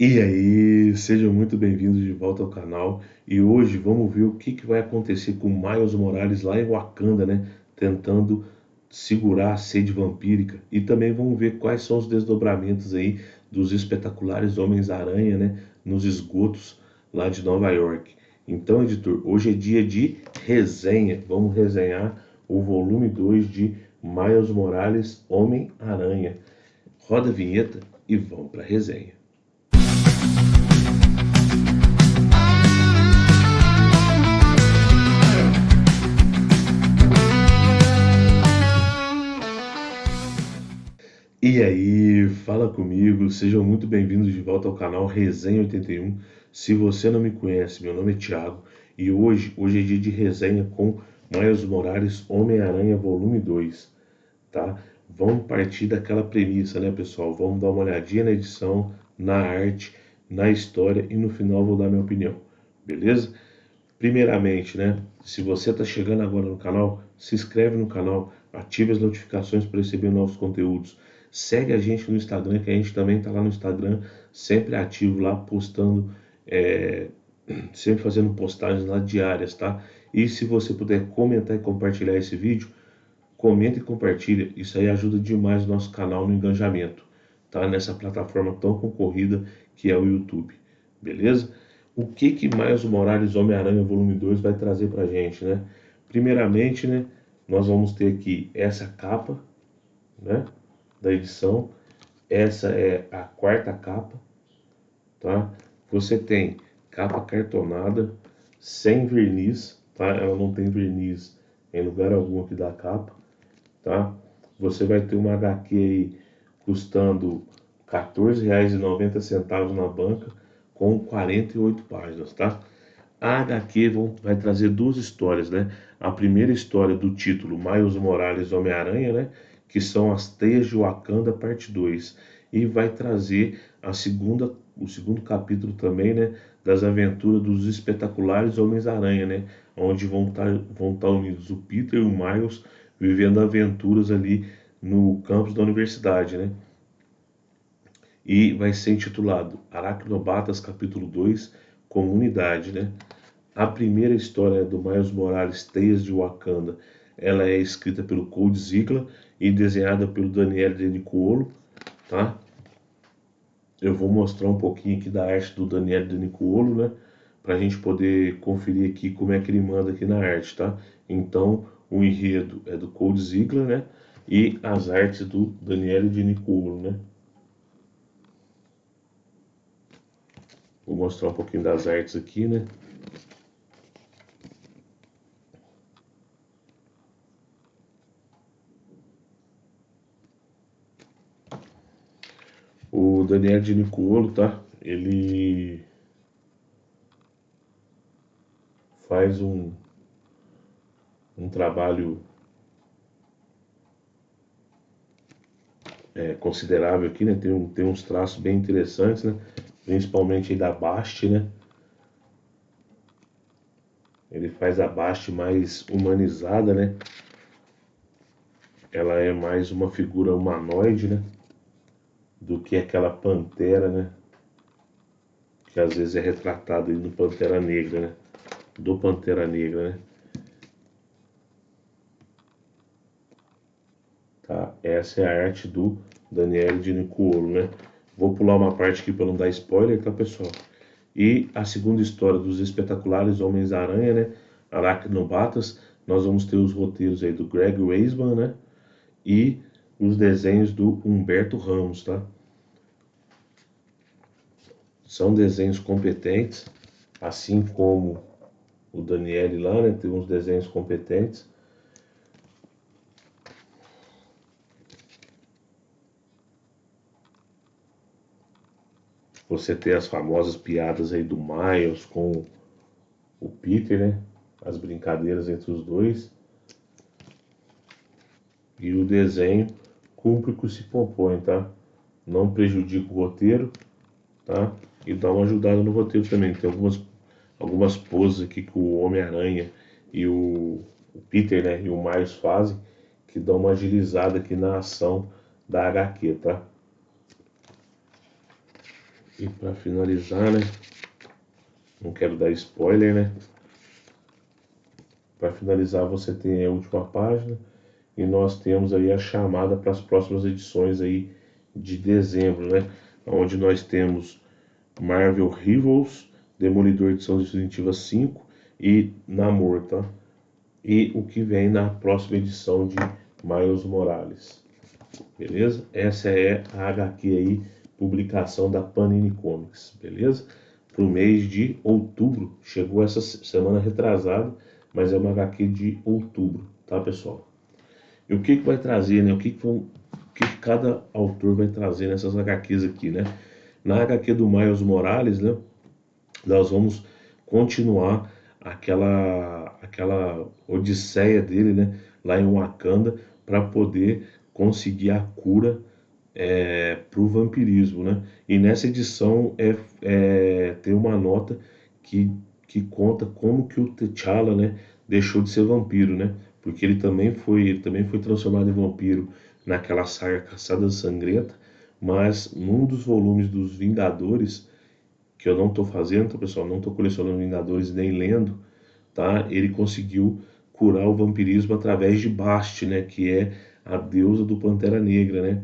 E aí, sejam muito bem-vindos de volta ao canal. E hoje vamos ver o que vai acontecer com Miles Morales lá em Wakanda, né? Tentando segurar a sede vampírica. E também vamos ver quais são os desdobramentos aí dos espetaculares Homens-Aranha, né? Nos esgotos lá de Nova York. Então, editor, hoje é dia de resenha. Vamos resenhar o volume 2 de Miles Morales Homem-Aranha. Roda a vinheta e vamos para a resenha. E aí, fala comigo, sejam muito bem-vindos de volta ao canal Resenha 81. Se você não me conhece, meu nome é Thiago e hoje é dia de resenha com Miles Morales Homem-Aranha Volume 2, tá? Vamos partir daquela premissa, né, pessoal? Vamos dar uma olhadinha na edição, na arte, na história e no final vou dar minha opinião, beleza? Primeiramente, né, se você está chegando agora no canal, se inscreve no canal, ative as notificações para receber novos conteúdos. Segue a gente no Instagram, que a gente também está lá no Instagram, sempre ativo lá, postando, sempre fazendo postagens lá diárias, tá? E se você puder comentar e compartilhar esse vídeo, comenta e compartilha, isso aí ajuda demais o nosso canal no engajamento, tá? Nessa plataforma tão concorrida que é o YouTube, beleza? O que mais o Morales Homem-Aranha Volume 2 vai trazer pra gente, né? Primeiramente, né, nós vamos ter aqui essa capa, né, da edição. Essa é a quarta capa, tá? Você tem capa cartonada, sem verniz, tá? Ela não tem verniz em lugar algum aqui da capa, tá? Você vai ter uma HQ aí custando R$ 14,90 na banca, com 48 páginas, tá? A HQ vai trazer duas histórias, né? A primeira história do título Miles Morales Homem-Aranha, né? Que são as Teias de Wakanda, parte 2. E vai trazer o segundo capítulo também, né? Das aventuras dos espetaculares Homens-Aranha, né? Onde vão estar unidos o Peter e o Miles vivendo aventuras ali no campus da universidade, né? E vai ser intitulado Aracnobatas capítulo 2, Comunidade, né? A primeira história do Miles Morales, Teias de Wakanda, ela é escrita pelo Cold Ziegler e desenhada pelo Daniele De Nicuolo, tá? Eu vou mostrar um pouquinho aqui da arte do Daniele De Nicuolo, né? Pra gente poder conferir aqui como é que ele manda aqui na arte, tá? Então, o enredo é do Cold Ziegler, né? E as artes do Daniele De Nicuolo, né? Vou mostrar um pouquinho das artes aqui, né? O Daniel de Nicuolo, tá? Ele faz um trabalho considerável aqui, né? Tem uns traços bem interessantes, né? Principalmente aí da Bast, né? Ele faz a Bast mais humanizada, né? Ela é mais uma figura humanoide, né? Do que aquela pantera, né? Que às vezes é retratada aí no Pantera Negra, né? Do Pantera Negra, né? Tá? Essa é a arte do Daniel de Nicuolo, né? Vou pular uma parte aqui para não dar spoiler, tá, pessoal? E a segunda história dos espetaculares Homens-Aranha, né? Aracnobatas, nós vamos ter os roteiros aí do Greg Weisman, né? E os desenhos do Humberto Ramos, tá? São desenhos competentes, assim como o Daniele lá, né? Tem uns desenhos competentes. Você tem as famosas piadas aí do Miles com o Peter, né? As brincadeiras entre os dois. E o desenho cumpre o que se propõe, tá? Não prejudica o roteiro, tá? E dá uma ajudada no roteiro também. Tem algumas poses aqui que o Homem-Aranha e o Peter, né? E o Miles fazem que dão uma agilizada aqui na ação da HQ, tá? E para finalizar, né? Não quero dar spoiler, né? Para finalizar, você tem a última página e nós temos aí a chamada para as próximas edições aí de dezembro, né? Onde nós temos Marvel Rivals, Demolidor edição definitiva 5 e Namor, tá? E o que vem na próxima edição de Miles Morales. Beleza? Essa é a HQ aí, publicação da Panini Comics, beleza? Para o mês de outubro, chegou essa semana retrasada, mas é uma HQ de outubro, tá, pessoal? E o que vai trazer, né? O que cada autor vai trazer nessas HQs aqui, né? Na HQ do Miles Morales, né? Nós vamos continuar aquela odisseia dele, né? Lá em Wakanda, para poder conseguir a cura para o vampirismo, né? E nessa edição tem uma nota que conta como que o T'Challa, né, deixou de ser vampiro, né? Porque ele também foi transformado em vampiro naquela saga Caçada Sangrenta, mas num dos volumes dos Vingadores, que eu não estou fazendo, tá, pessoal? Não estou colecionando Vingadores nem lendo, tá? Ele conseguiu curar o vampirismo através de Bast, né? Que é a deusa do Pantera Negra, né?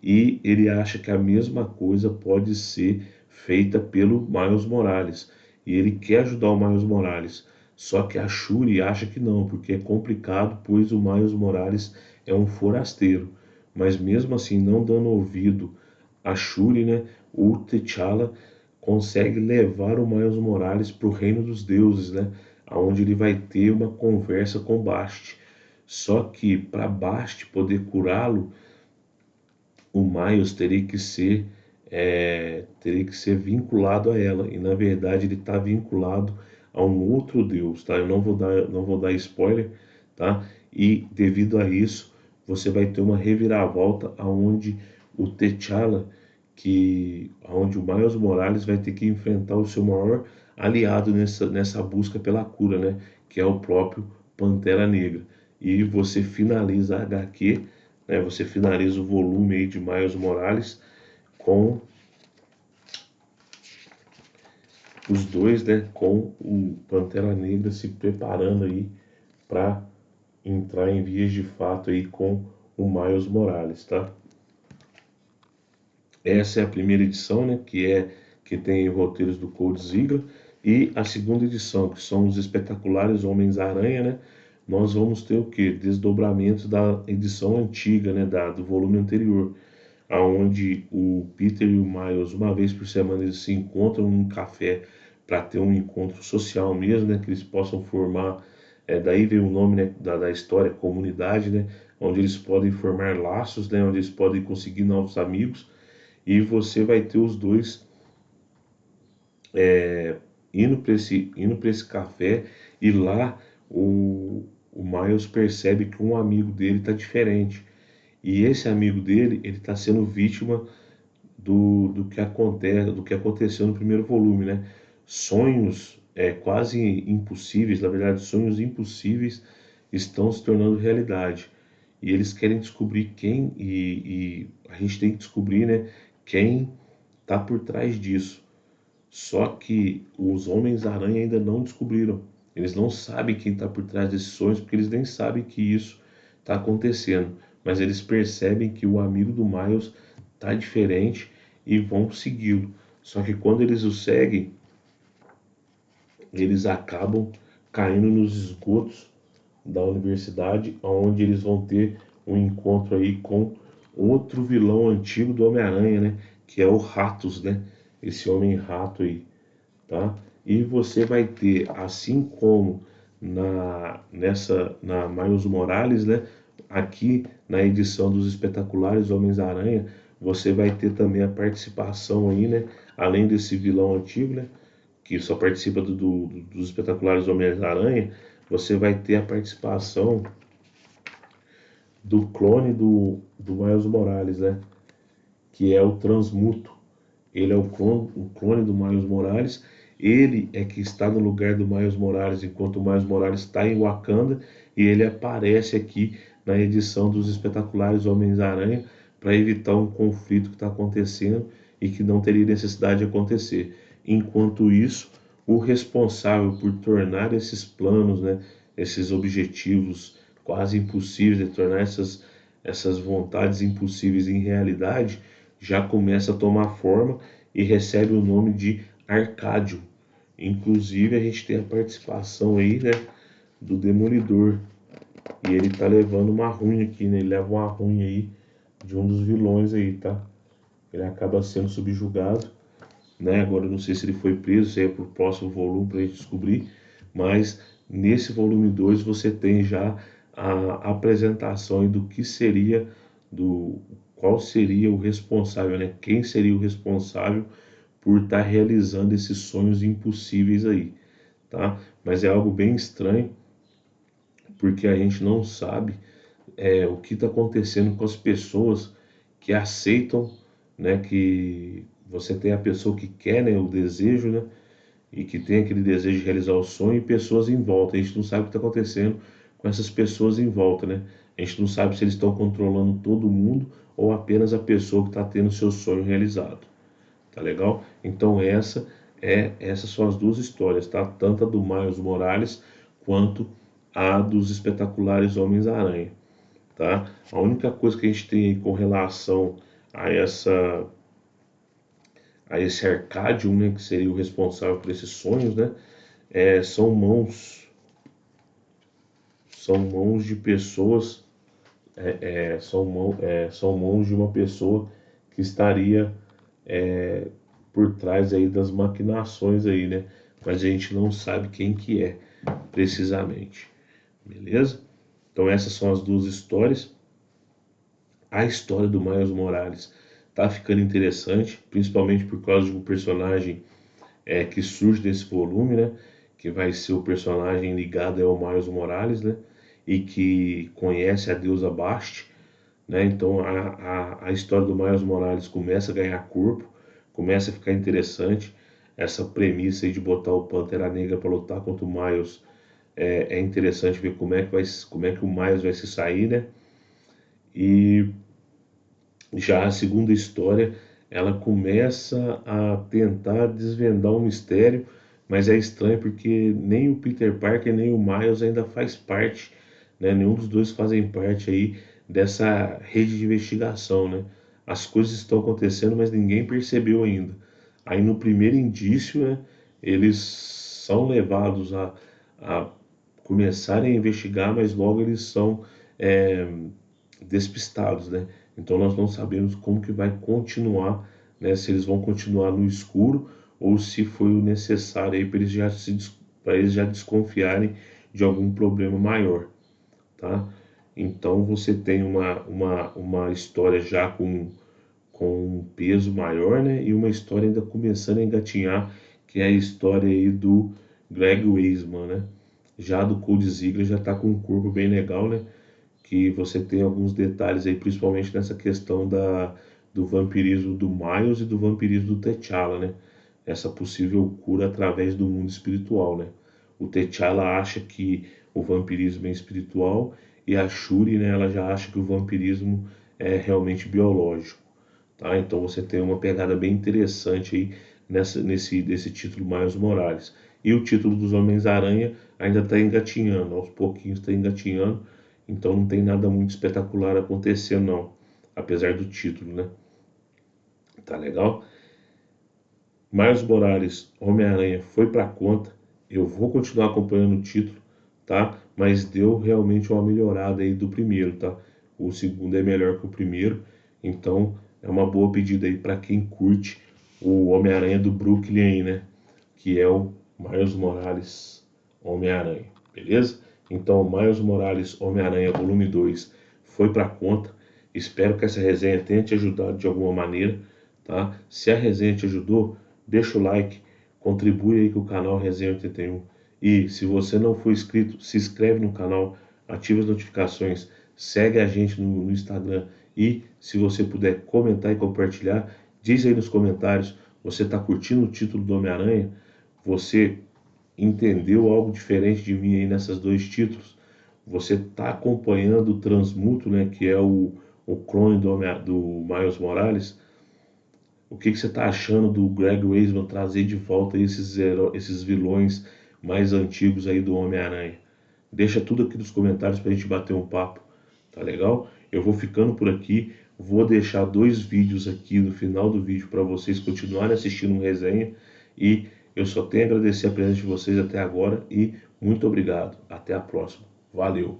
E ele acha que a mesma coisa pode ser feita pelo Miles Morales. E ele quer ajudar o Miles Morales. Só que a Shuri acha que não, porque é complicado, pois o Miles Morales é um forasteiro. Mas mesmo assim, não dando ouvido a Shuri, né, o T'Challa consegue levar o Miles Morales para o reino dos deuses, né, onde ele vai ter uma conversa com Bast. Só que para Bast poder curá-lo, o Miles teria que ser vinculado a ela, e na verdade ele está vinculado a um outro Deus, tá? Eu não vou dar spoiler, tá? E devido a isso, você vai ter uma reviravolta aonde o T'Challa, aonde o Miles Morales vai ter que enfrentar o seu maior aliado nessa busca pela cura, né? Que é o próprio Pantera Negra. E você finaliza a HQ, né? Você finaliza o volume aí de Miles Morales com os dois, né? Com o Pantera Negra se preparando aí para entrar em vias de fato aí com o Miles Morales, tá? Essa é a primeira edição, né? Que tem roteiros do Cold Ziegler, e a segunda edição, que são os espetaculares Homens-Aranha, né? Nós vamos ter o que? Desdobramentos da edição antiga, né? Do volume anterior, aonde o Peter e o Miles, uma vez por semana, eles se encontram num café para ter um encontro social mesmo, né? Que eles possam formar, daí vem o nome, né, da história, comunidade, né? Onde eles podem formar laços, né? Onde eles podem conseguir novos amigos, e você vai ter os dois indo para esse café, e lá o Miles percebe que um amigo dele está diferente. E esse amigo dele, ele está sendo vítima do que aconteceu no primeiro volume, né? Sonhos quase impossíveis, na verdade, sonhos impossíveis estão se tornando realidade. E eles querem descobrir e a gente tem que descobrir, né, quem está por trás disso. Só que os Homens-Aranha ainda não descobriram. Eles não sabem quem está por trás desses sonhos, porque eles nem sabem que isso está acontecendo. Mas eles percebem que o amigo do Miles está diferente e vão segui-lo. Só que quando eles o seguem, eles acabam caindo nos esgotos da universidade, onde eles vão ter um encontro aí com outro vilão antigo do Homem-Aranha, né? Que é o Ratos, né? Esse Homem-Rato aí, tá? E você vai ter, assim como na Miles Morales, né? Aqui na edição dos Espetaculares Homens-Aranha, você vai ter também a participação aí, né? Além desse vilão antigo, né? Que só participa dos Espetaculares Homens-Aranha, você vai ter a participação do clone do Miles Morales, né? Que é o Transmuto. Ele é o clone do Miles Morales. Ele é que está no lugar do Miles Morales, enquanto o Miles Morales está em Wakanda, e ele aparece aqui na edição dos Espetaculares Homens-Aranha para evitar um conflito que está acontecendo e que não teria necessidade de acontecer. Enquanto isso, o responsável por tornar esses planos, né, esses objetivos quase impossíveis, de tornar essas vontades impossíveis em realidade, já começa a tomar forma e recebe o nome de Arcádio. Inclusive a gente tem a participação aí, né, do Demolidor. E ele tá levando uma ruim aqui, né? Ele leva uma ruim aí de um dos vilões aí, tá? Ele acaba sendo subjugado, né? Agora eu não sei se ele foi preso, se é pro próximo volume pra gente descobrir, mas nesse volume 2 você tem já a apresentação do que seria, do qual seria o responsável, né? Quem seria o responsável por estar realizando esses sonhos impossíveis aí, tá? Mas é algo bem estranho, porque a gente não sabe o que está acontecendo com as pessoas que aceitam, né? Que você tem a pessoa que quer, né? O desejo, né? E que tem aquele desejo de realizar o sonho e pessoas em volta. A gente não sabe o que está acontecendo com essas pessoas em volta, né? A gente não sabe se eles estão controlando todo mundo ou apenas a pessoa que está tendo seu sonho realizado. Tá legal? Então essas são as duas histórias, tá? Tanto a do Miles Morales quanto a dos espetaculares Homens-Aranha, tá? A única coisa que a gente tem aí com relação a esse Arcadium, né, que seria o responsável por esses sonhos, né? São mãos de pessoas, são mãos de uma pessoa que estaria por trás aí das maquinações aí, né? Mas a gente não sabe quem que é precisamente, beleza? Então essas são as duas histórias. A história do Miles Morales tá ficando interessante, principalmente por causa de um personagem que surge desse volume, né? Que vai ser o personagem ligado ao Miles Morales, né? E que conhece a deusa Bast, né? Então a história do Miles Morales começa a ganhar corpo, começa a ficar interessante. Essa premissa aí de botar o Pantera Negra para lutar contra o Miles é interessante ver como é que o Miles vai se sair, né? E já a segunda história, ela começa a tentar desvendar um mistério, mas é estranho porque nem o Peter Parker nem o Miles ainda faz parte, né? Nenhum dos dois fazem parte aí dessa rede de investigação, né? As coisas estão acontecendo, mas ninguém percebeu ainda. Aí no primeiro indício, né, eles são levados a começarem a investigar, mas logo eles são é, despistados, né? Então nós não sabemos como que vai continuar, né? Se eles vão continuar no escuro ou se foi o necessário aí para eles já desconfiarem de algum problema maior, tá? Então você tem uma história já com um peso maior, né? E uma história ainda começando a engatinhar, que é a história aí do Greg Weisman, né? Já do Code Ziegler já está com um corpo bem legal, né? Que você tem alguns detalhes aí, principalmente nessa questão do vampirismo do Miles e do vampirismo do T'Challa, né? Essa possível cura através do mundo espiritual, né? O T'Challa acha que o vampirismo é espiritual e a Shuri, né, ela já acha que o vampirismo é realmente biológico, tá? Então você tem uma pegada bem interessante aí desse título Miles Morales. E o título dos Homens-Aranha ainda está engatinhando, aos pouquinhos está engatinhando, então não tem nada muito espetacular acontecendo não, apesar do título, né? Tá legal? Miles Morales, Homem-Aranha foi pra conta, eu vou continuar acompanhando o título, tá? Mas deu realmente uma melhorada aí do primeiro, tá? O segundo é melhor que o primeiro, então é uma boa pedida aí para quem curte o Homem-Aranha do Brooklyn aí, né? Que é o Miles Morales Homem-Aranha, beleza? Então, Miles Morales Homem-Aranha volume 2 foi para conta. Espero que essa resenha tenha te ajudado de alguma maneira, tá? Se a resenha te ajudou, deixa o like, contribui aí com o canal Resenha 81. E se você não for inscrito, se inscreve no canal, ativa as notificações, segue a gente no Instagram e se você puder comentar e compartilhar, diz aí nos comentários, você está curtindo o título do Homem-Aranha? Você entendeu algo diferente de mim aí nesses dois títulos? Você está acompanhando o Transmuto, né, que é o clone do Miles Morales? O que você está achando do Greg Weisman trazer de volta esses vilões mais antigos aí do Homem-Aranha? Deixa tudo aqui nos comentários para a gente bater um papo, tá legal? Eu vou ficando por aqui, vou deixar 2 vídeos aqui no final do vídeo para vocês continuarem assistindo um resenha e eu só tenho a agradecer a presença de vocês até agora e muito obrigado. Até a próxima. Valeu!